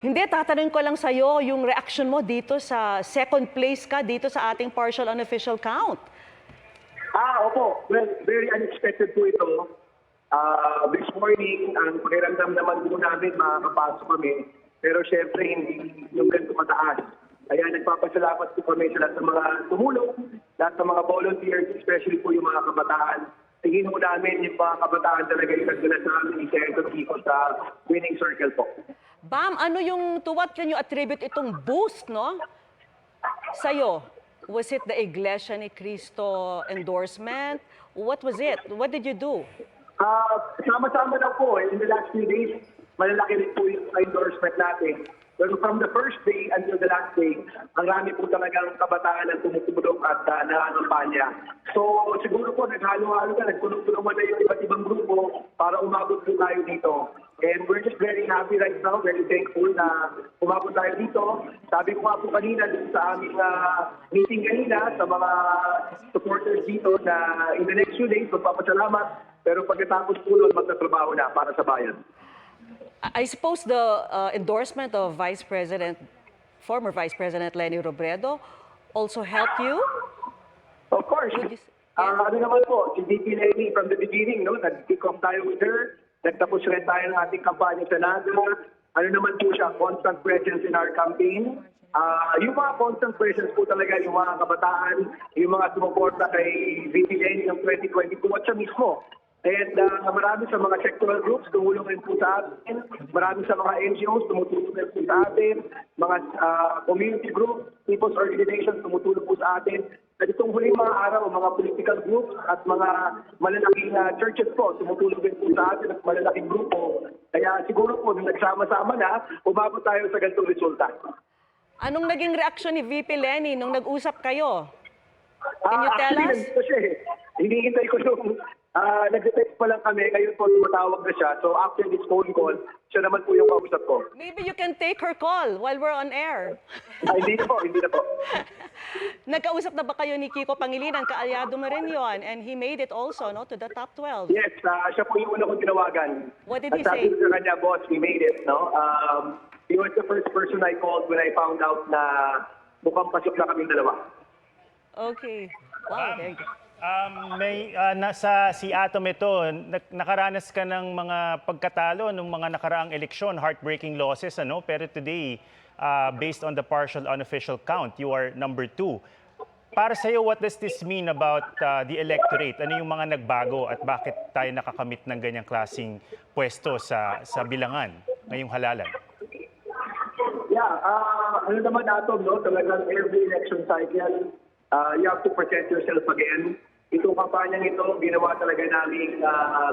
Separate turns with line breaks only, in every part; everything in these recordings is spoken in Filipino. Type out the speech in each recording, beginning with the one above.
Hindi, tatanungin ko lang sa'yo yung reaction mo dito sa second place ka dito sa ating partial unofficial count.
Opo. Well, very unexpected po ito. This morning, ang pakiramdam naman po namin makakapasok kami. Pero syempre, hindi yung ganito mataas. Kaya nagpapasalamat po kami sa lahat ng mga tumulong, lahat ng mga volunteers, especially po yung mga kabataan. Tingin mo namin yung mga kabataan talaga yung nagdala sa amin, Senator Kiko, sa winning circle po.
Bam, to what can you attribute itong boost, no? Sa'yo, was it the Iglesia ni Cristo endorsement? What was it? What did you do?
Sama-sama na po. In the last few days, malalaki rin po yung endorsement natin. Pero from the first day until the last day, ang rami po talagang kabataan ang tumutulong at nangangampanya. So siguro po naghalo-halo na, nagtulong-tulungan na yung iba't ibang grupo para umabot po tayo dito. And we're just very happy right now, very thankful na umabot tayo dito. Sabi ko nga po kanina dun sa aming meeting kanina sa mga supporters dito na in the next few days, magpapasalamat. Pero pagkatapos po nun, magtatrabaho na para sa bayan.
I suppose the endorsement of former Vice President Leni Robredo also helped you?
Of course. Ano naman po, si VP Leni from the beginning, no? Nag-kick off tayo with her. Nagtapos rin tayo ng ating kampanya sa Naga. Ano naman po siya, constant presence in our campaign. Yung mga constant presence po talaga, yung mga kabataan, yung mga sumuporta kay VP Leni ng 2022 at siya mismo. And marami sa mga sectoral groups tumulong rin po sa atin. Marami sa mga NGOs tumutulong rin po sa atin. Mga community groups, people's organizations tumutulong po sa atin. At itong huling mga araw, mga political groups at mga malalaking churches po tumutulong din po sa atin at malalaking grupo. Kaya siguro po, nung nagsama-sama na, umabot tayo sa ganitong resulta.
Anong naging reaksyon ni VP Leni nung nag-usap kayo? Can you tell us?
Hinihintay ko yung nag-text pa lang kami, ngayon po tumatawag na siya. So after this phone call, siya naman po yung kausap ko.
Maybe you can take her call while we're on air.
Hindi na po.
Nagkausap na ba kayo ni Kiko Pangilinan? Kaalyado mo rin yun. And he made it also, no, to the top 12.
Yes, siya po yung una kong tinawagan.
What did he
say?
say?
Sabi ko sa kanya, boss, we made it, no? He was the first person I called when I found out na mukhang pasok na kaming dalawa.
Okay. Wow, there you go.
Nasa si Atom ito, nakaranas ka ng mga pagkatalo ng mga nakaraang eleksyon, heartbreaking losses, ano? Pero today, based on the partial unofficial count, you are number 2. Para sa iyo, what does this mean about the electorate? Ano yung mga nagbago at bakit tayo nakakamit ng ganyang klaseng pwesto sa bilangan ngayong halalan?
Yeah, ano naman Atom, no? Talagang every election cycle, you have to present yourself again. Itong kampanyang ito, ginawa talaga namin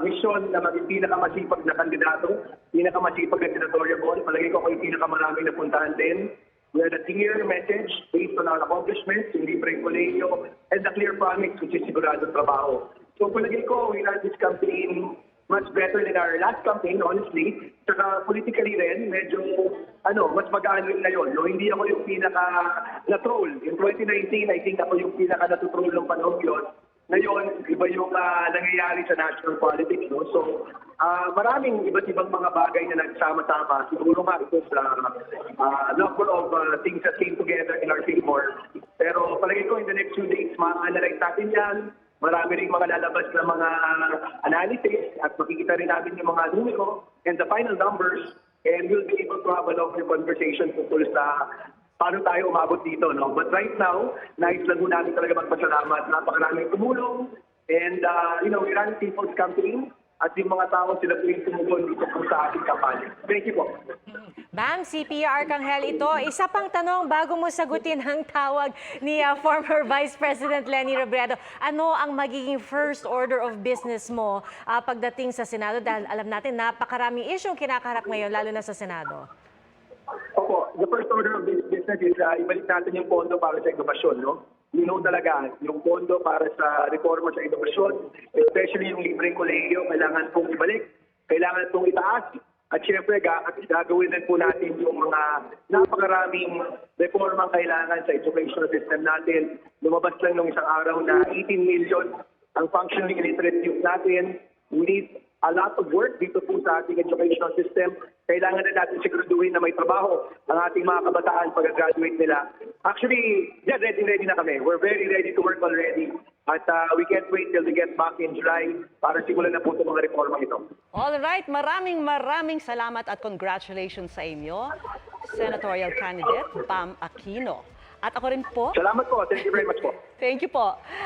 mission na maging pinakamasipag na kandidato, pinakamasipag na senatorial ball. Palagi ko yung pinakamaraming napuntahan din. We had a clear message based on our accomplishments, yung libreng kolehiyo, and the clear promise, which is siguradong trabaho. So palagi ko, we ran this campaign much better than our last campaign, honestly. Saka politically rin, medyo, mas magaan rin ngayon. No? Hindi ako yung pinaka-na-troll. In 2019, I think ako yung pinaka-natutroll ng panahon yun. Ngayon, iba yung nangyayari sa national politics. No? So, maraming iba't ibang mga bagay na nagsama-sama. Siguro nga ito sa number of things that came together in our favor. Pero palagi ko, in the next few days, ma-analyze natin yan. Marami rin mga lalabas na mga analysis at makikita rin natin yung mga numero and the final numbers, and we'll be able to have a longer conversation tungkol sa paano tayo umabot dito, no? But right now, nais lang po namin talaga magpasalamat. Napakaraming tumulong. And, we run People's Campaign at yung mga tao sila po yung tumulong dito po sa ating kampanya. Thank you po.
Ma'am, CPR Arcangel ito. Isa pang tanong bago mo sagutin ang tawag ni former Vice President Leni Robredo. Ano ang magiging first order of business mo pagdating sa Senado? Dahil alam natin, napakaraming isyong kinakaharap ngayon, lalo na sa Senado.
Opo, the first order of business is ibalik natin yung pondo para sa edukasyon, no? Talaga, yung pondo para sa reforma sa edukasyon, especially yung libreng kolehiyo, kailangan pong ibalik, kailangan pong itaas. At syempre, gagawin din po natin yung mga napakaraming reforma kailangan sa educational system natin. Lumabas lang nung isang araw na 18 million ang functionally illiterate youth natin. We need a lot of work dito po sa ating educational system. Kailangan na natin siguraduhin na may trabaho ang ating mga kabataan pag-graduate nila. Actually, yeah, ready na kami. We're very ready to work already. At we can't wait till we get back in July para simulan na po itong mga reforma ito.
All right, maraming salamat at congratulations sa inyo, Senatorial Candidate Pam Aquino. At ako rin po.
Salamat po. Thank you very much po.
Thank you po.